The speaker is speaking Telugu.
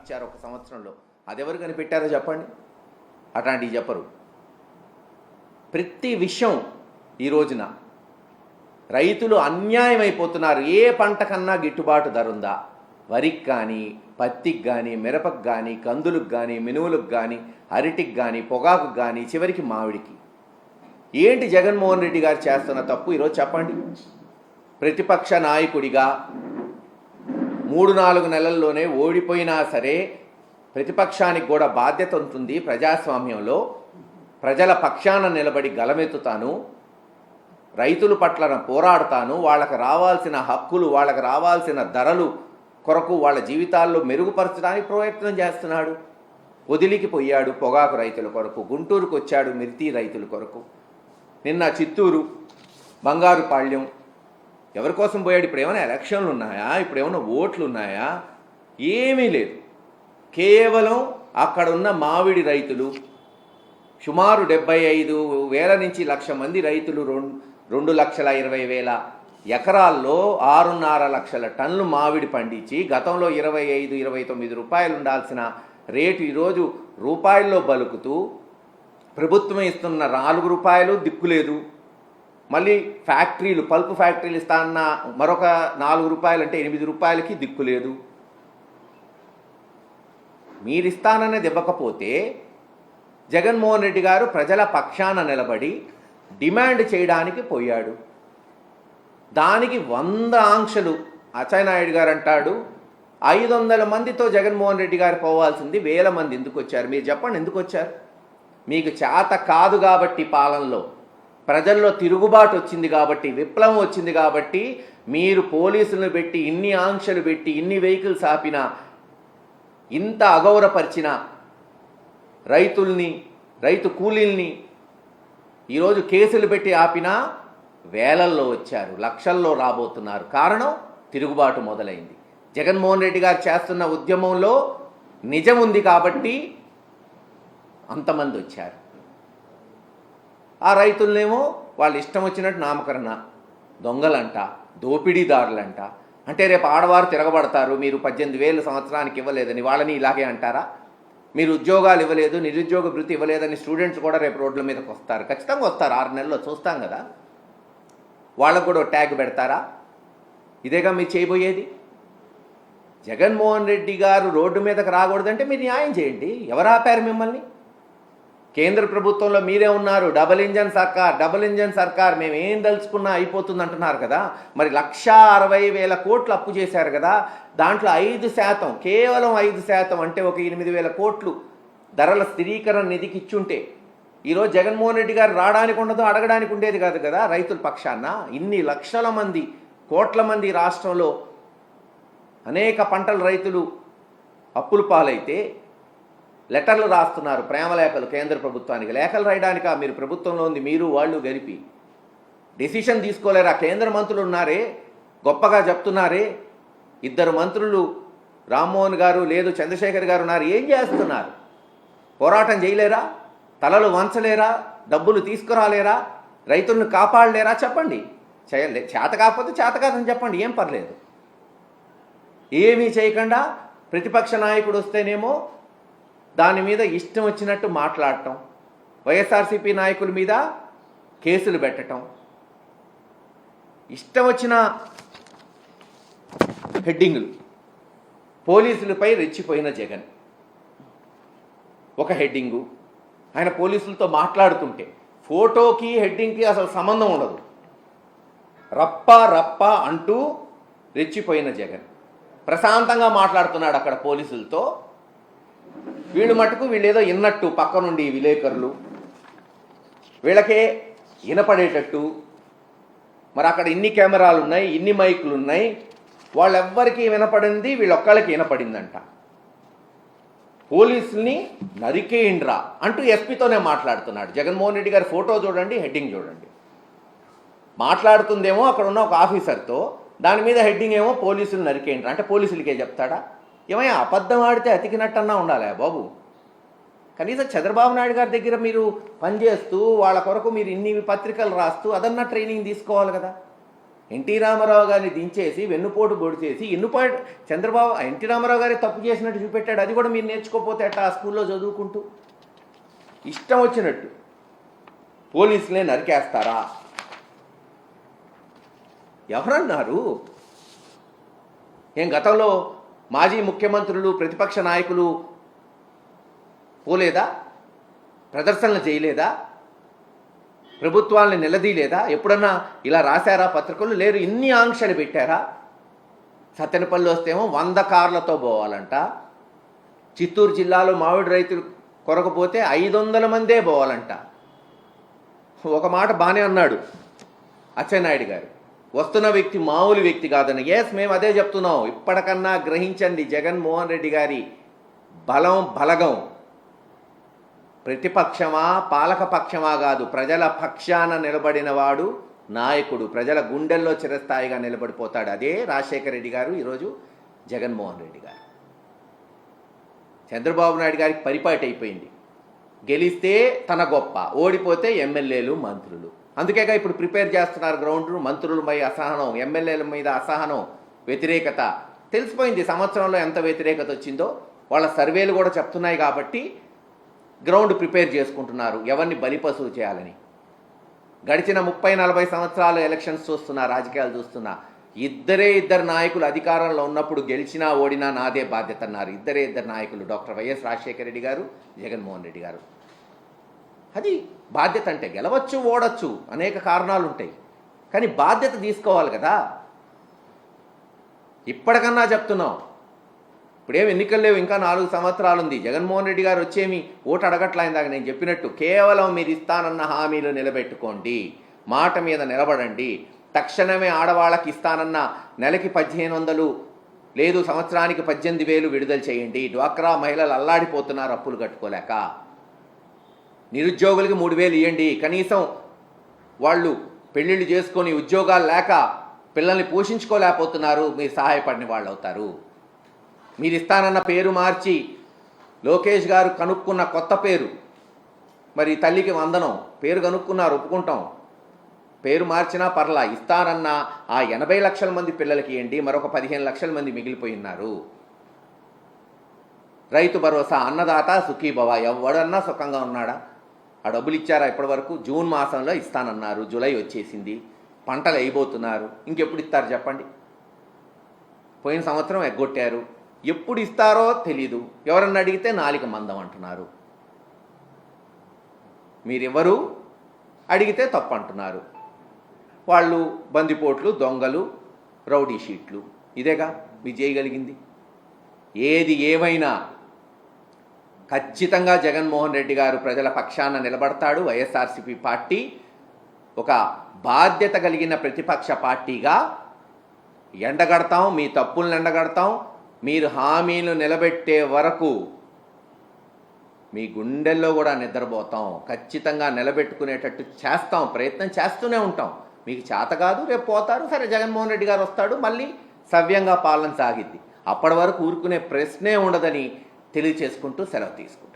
ఇచ్చారు ఒక సంవత్సరంలో. అదెవరు కనిపెట్టారో చెప్పండి? అట్లాంటివి చెప్పరు. ప్రతి విషయం ఈ రోజున రైతులు అన్యాయం అయిపోతున్నారు. ఏ పంట కన్నా గిట్టుబాటు ధర ఉందా? వరికి కానీ, పత్తికి కానీ, మిరపకు కానీ, కందులకు కానీ, మినువులకు కానీ, అరటికి కానీ, పొగాకు కానీ, చివరికి మామిడికి. ఏంటి జగన్మోహన్ రెడ్డి గారు చేస్తున్న తప్పు ఈరోజు చెప్పండి? ప్రతిపక్ష నాయకుడిగా 3-4 నెలల్లోనే ఓడిపోయినా సరే ప్రతిపక్షానికి కూడా బాధ్యత ఉంటుంది. ప్రజాస్వామ్యంలో ప్రజల పక్షాన నిలబడి గలమెత్తుతాను, రైతుల పట్ల పోరాడతాను, వాళ్ళకి రావాల్సిన హక్కులు, వాళ్ళకి రావాల్సిన ధరలు కొరకు వాళ్ళ జీవితాల్లో మెరుగుపరచడానికి ప్రయత్నం చేస్తున్నాడు. వదిలికి పోయాడు పొగాకు రైతుల కొరకు, గుంటూరుకు వచ్చాడు మిర్చి రైతుల కొరకు, నిన్న చిత్తూరు, బంగారుపాళ్యం. ఎవరి కోసం పోయాడు? ఇప్పుడు ఏమైనా ఎలక్షన్లు ఉన్నాయా? ఇప్పుడు ఏమైనా ఓట్లు ఉన్నాయా? ఏమీ లేదు. కేవలం అక్కడ ఉన్న మామిడి రైతులు సుమారు 75,000 నుంచి 1,00,000 మంది రైతులు 2,20,000 ఎకరాల్లో 6.5 లక్షల టన్నులు మామిడి పండించి గతంలో 25-29 రూపాయలు ఉండాల్సిన రేటు ఈరోజు రూపాయల్లో బలుకుతూ ప్రభుత్వం ఇస్తున్న 4 రూపాయలు దిక్కులేదు. మళ్ళీ ఫ్యాక్టరీలు, పల్ప్ ఫ్యాక్టరీలు ఇస్తాన్న మరొక 4 రూపాయలు అంటే 8 రూపాయలకి దిక్కులేదు. మీరిస్తాననేది ఇవ్వకపోతే జగన్మోహన్ రెడ్డి గారు ప్రజల పక్షాన నిలబడి డిమాండ్ చేయడానికి పోయాడు. దానికి 100 ఆంక్షలు. అచ్చెన్నాయుడు గారు అంటాడు 500 మందితో జగన్మోహన్ రెడ్డి గారు పోవాల్సింది 1000 మంది ఎందుకు వచ్చారు? మీరు చెప్పండి, ఎందుకు వచ్చారు? మీకు చేత కాదు కాబట్టి, పాలనలో ప్రజల్లో తిరుగుబాటు వచ్చింది కాబట్టి, విప్లవం వచ్చింది కాబట్టి మీరు పోలీసులను పెట్టి ఇన్ని ఆంక్షలు పెట్టి ఇన్ని వెహికల్స్ ఆపినా, ఇంత అగౌరవపరిచిన రైతుల్ని, రైతు కూలీల్ని ఈరోజు కేసులు పెట్టి ఆపినా వేలల్లో వచ్చారు, లక్షల్లో రాబోతున్నారు. కారణం తిరుగుబాటు మొదలైంది. జగన్మోహన్ రెడ్డి గారు చేస్తున్న ఉద్యమంలో నిజం ఉంది కాబట్టి అంతమంది వచ్చారు. ఆ రైతులనేమో వాళ్ళు ఇష్టం వచ్చినట్టు నామకరణ దొంగలంట, దోపిడీదారులంట. అంటే రేపు ఆడవారు తిరగబడతారు, మీరు 18,000 సంవత్సరానికి ఇవ్వలేదని వాళ్ళని ఇలాగే అంటారా? మీరు ఉద్యోగాలు ఇవ్వలేదు, నిరుద్యోగ భృతి ఇవ్వలేదని స్టూడెంట్స్ కూడా రేపు రోడ్ల మీదకి వస్తారు. ఖచ్చితంగా వస్తారు. 6 నెలల్లో చూస్తాం కదా. వాళ్ళకు కూడా ట్యాగ్ పెడతారా? ఇదేగా మీరు చేయబోయేది. జగన్మోహన్ రెడ్డి గారు రోడ్డు మీదకి రాకూడదంటే మీరు న్యాయం చేయండి. ఎవరు ఆపారు మిమ్మల్ని? కేంద్ర ప్రభుత్వంలో మీరే ఉన్నారు. డబుల్ ఇంజన్ సర్కార్ మేము ఏం దలుచుకున్నా అయిపోతుంది అంటున్నారు కదా. మరి 1,60,000 కోట్లు అప్పు చేశారు కదా. దాంట్లో 5%, కేవలం 5% అంటే ఒక 8,000 కోట్లు ధరల స్థిరీకరణ నిధికి ఇచ్చుంటే ఈరోజు జగన్మోహన్ రెడ్డి గారు రావడానికి ఉండదు, అడగడానికి ఉండేది కాదు కదా. రైతుల పక్షాన ఇన్ని లక్షల మంది, కోట్ల మంది రాష్ట్రంలో అనేక పంటల రైతులు అప్పుల పాలైతే లెటర్లు రాస్తున్నారు, ప్రేమలేఖలు కేంద్ర ప్రభుత్వానికి. లేఖలు రాయడానికా? మీరు ప్రభుత్వంలో ఉంది, మీరు వాళ్ళు గలిపి డెసిషన్ తీసుకోలేరా? కేంద్ర మంత్రులు ఉన్నారే, గొప్పగా చెప్తున్నారే. 2 మంత్రులు రామ్మోహన్ గారు లేదు చంద్రశేఖర్ గారు ఉన్నారు. ఏం చేస్తున్నారు? పోరాటం చేయలేరా? తలలు వంచలేరా? డబ్బులు తీసుకురాలేరా? రైతులను కాపాడలేరా? చెప్పండి. చేత కాకపోతే చేత కాదని చెప్పండి, ఏం పర్లేదు. ఏమీ చేయకుండా ప్రతిపక్ష నాయకుడు వస్తేనేమో దాని మీద ఇష్టం వచ్చినట్టు మాట్లాడటం, వైఎస్ఆర్సీపీ నాయకుల మీద కేసులు పెట్టడం, ఇష్టం వచ్చిన హెడ్డింగులు. పోలీసులపై రెచ్చిపోయిన జగన్ ఒక హెడ్డింగు. ఆయన పోలీసులతో మాట్లాడుతుంటే ఫోటోకి హెడ్డింగ్కి అసలు సంబంధం ఉండదు. రప్ప అంటూ రెచ్చిపోయిన జగన్ ప్రశాంతంగా మాట్లాడుతున్నాడు అక్కడ పోలీసులతో. వీళ్ళు మటుకు వీళ్ళేదో విన్నట్టు పక్క నుండి విలేకరులు వీళ్ళకే వినపడేటట్టు. మరి అక్కడ ఇన్ని కెమెరాలు ఉన్నాయి, ఇన్ని మైకులు ఉన్నాయి, వాళ్ళెవ్వరికీ వినపడింది, వీళ్ళొక్కళ్ళకి వినపడిందంట. పోలీసుల్ని నరికేయండ్రా అంటూ ఎస్పీతోనే మాట్లాడుతున్నాడు. జగన్మోహన్ రెడ్డి గారి ఫోటో చూడండి, హెడ్డింగ్ చూడండి. మాట్లాడుతుందేమో అక్కడ ఉన్న ఒక ఆఫీసర్తో, దాని మీద హెడ్డింగ్ ఏమో పోలీసులు నరికేయండ్రా. అంటే పోలీసులకే చెప్తాడా? ఏమయ్యా అబద్ధం ఆడితే అతికినట్టన్నా ఉండాలి బాబు. కనీసం చంద్రబాబు నాయుడు గారి దగ్గర మీరు పనిచేస్తూ వాళ్ళ కొరకు మీరు ఇన్ని పత్రికలు రాస్తూ అదన్నా ట్రైనింగ్ తీసుకోవాలి కదా. ఎన్టీ రామారావు గారిని దించేసి వెన్నుపోటు పొడి చేసి చంద్రబాబు ఎన్టీ రామారావు గారి తప్పు చేసినట్టు చూపెట్టాడు. అది కూడా మీరు నేర్చుకోకపోతే అట్లా ఆ స్కూల్లో చదువుకుంటూ ఇష్టం వచ్చినట్టు పోలీసులే నరికేస్తారా? ఎవరన్నారు? ఏం గతంలో మాజీ ముఖ్యమంత్రులు ప్రతిపక్ష నాయకులు పోలేదా? ప్రదర్శనలు చేయలేదా? ప్రభుత్వాలని నిలదీయలేదా? ఎప్పుడన్నా ఇలా రాశారా పత్రికలు? లేరు. ఇన్ని ఆంక్షలు పెట్టారా? సత్తెనపల్లి వస్తేమో 100 కార్లతో పోవాలంట. చిత్తూరు జిల్లాలో మామిడి రైతులు కొరకపోతే 500 మందే పోవాలంట. ఒక మాట బాగానే అన్నాడు అచ్చెన్నాయుడు గారు, వస్తున్న వ్యక్తి మామూలు వ్యక్తి కాదని. మేము అదే చెప్తున్నాం. ఇప్పటికన్నా గ్రహించండి జగన్మోహన్ రెడ్డి గారి బలగం. ప్రతిపక్షమా పాలకపక్షమా కాదు, ప్రజల పక్షాన నిలబడిన వాడు నాయకుడు. ప్రజల గుండెల్లో చిరస్థాయిగా నిలబడిపోతాడు. అదే రాజశేఖర రెడ్డి గారు, ఈరోజు జగన్మోహన్ రెడ్డి గారు. చంద్రబాబు నాయుడు గారికి పరిపాటి అయిపోయింది. గెలిస్తే తన గొప్ప, ఓడిపోతే ఎమ్మెల్యేలు మంత్రులు. అందుకేగా ఇప్పుడు ప్రిపేర్ చేస్తున్నారు గ్రౌండ్. మంత్రులపై అసహనం, ఎమ్మెల్యేల మీద అసహనం, వ్యతిరేకత తెలిసిపోయింది. సంవత్సరంలో ఎంత వ్యతిరేకత వచ్చిందో వాళ్ళ సర్వేలు కూడా చెప్తున్నాయి. కాబట్టి గ్రౌండ్ ప్రిపేర్ చేసుకుంటున్నారు ఎవరిని బలిపశువు చేయాలని. గడిచిన 30-40 సంవత్సరాలు ఎలక్షన్స్ చూస్తున్నా, రాజకీయాలు చూస్తున్నా, ఇద్దరు నాయకులు అధికారంలో ఉన్నప్పుడు గెలిచినా ఓడినా నాదే బాధ్యత అన్నారు. ఇద్దరు నాయకులు, డాక్టర్ వైఎస్ రాజశేఖర రెడ్డి గారు, జగన్మోహన్ రెడ్డి గారు. అది బాధ్యత. అంటే గెలవచ్చు ఓడచ్చు, అనేక కారణాలు ఉంటాయి, కానీ బాధ్యత తీసుకోవాలి కదా. ఇప్పటికన్నా చెప్తున్నాం, ఇప్పుడేమి ఎన్నికలు లేవు, ఇంకా 4 సంవత్సరాలు ఉంది. జగన్మోహన్ రెడ్డి గారు వచ్చేమి ఓటు అడగట్లయిందాక నేను చెప్పినట్టు కేవలం మీరు ఇస్తానన్న హామీలు నిలబెట్టుకోండి, మాట మీద నిలబడండి. తక్షణమే ఆడవాళ్ళకి ఇస్తానన్న నెలకి 1500 లేదు సంవత్సరానికి 18,000 విడుదల చేయండి. డ్వాక్రా మహిళలు అల్లాడిపోతున్నారు అప్పులు కట్టుకోలేక. నిరుద్యోగులకి 3,000 ఇవ్వండి. కనీసం వాళ్ళు పెళ్ళిళ్ళు చేసుకొని ఉద్యోగాలు లేక పిల్లల్ని పోషించుకోలేకపోతున్నారు, మీరు సహాయపడిన వాళ్ళు అవుతారు. మీరు ఇస్తానన్న పేరు మార్చి లోకేష్ గారు కనుక్కున్న కొత్త పేరు, మరి తల్లికి వందనం పేరు కనుక్కున్నారు, ఒప్పుకుంటాం. పేరు మార్చినా పర్లా, ఇస్తానన్న ఆ 80 లక్షల మంది పిల్లలకి ఇవ్వండి. మరొక 15 లక్షల మంది మిగిలిపోయి ఉన్నారు. రైతు భరోసా, అన్నదాత సుఖీభవ. ఎవడన్నా సుఖంగా ఉన్నాడా? ఆ డబ్బులు ఇచ్చారా ఇప్పటి వరకు? జూన్ మాసంలో ఇస్తానన్నారు, జూలై వచ్చేసింది, పంటలు అయిపోతున్నారు, ఇంకెప్పుడు ఇస్తారు చెప్పండి? పోయిన సంవత్సరం ఎగ్గొట్టారు, ఎప్పుడు ఇస్తారో తెలీదు. ఎవరన్నా అడిగితే నాలిక మందం అంటున్నారు. మీరెవరు అడిగితే తప్పు అంటున్నారు. వాళ్ళు బందిపోట్లు, దొంగలు, రౌడీ షీట్లు. ఇదేగా మీరు చేయగలిగింది. ఏది ఏమైనా ఖచ్చితంగా జగన్మోహన్ రెడ్డి గారు ప్రజల పక్షాన నిలబడతాడు. వైఎస్ఆర్సీపీ పార్టీ ఒక బాధ్యత కలిగిన ప్రతిపక్ష పార్టీగా ఎండగడతాం, మీ తప్పులను ఎండగడతాం. మీరు హామీలు నిలబెట్టే వరకు మీ గుండెల్లో కూడా నిద్రపోతాం. ఖచ్చితంగా నిలబెట్టుకునేటట్టు చేస్తాం, ప్రయత్నం చేస్తూనే ఉంటాం. మీకు చేత కాదు, రేపు పోతారు, సరే జగన్మోహన్ రెడ్డి గారు వస్తాడు, మళ్ళీ సవ్యంగా పాలన సాగిద్ది. అప్పటి వరకు ఊరుకునే ప్రశ్నే ఉండదని తెలియచేసుకుంటూ సెలవు తీసుకుంటాం.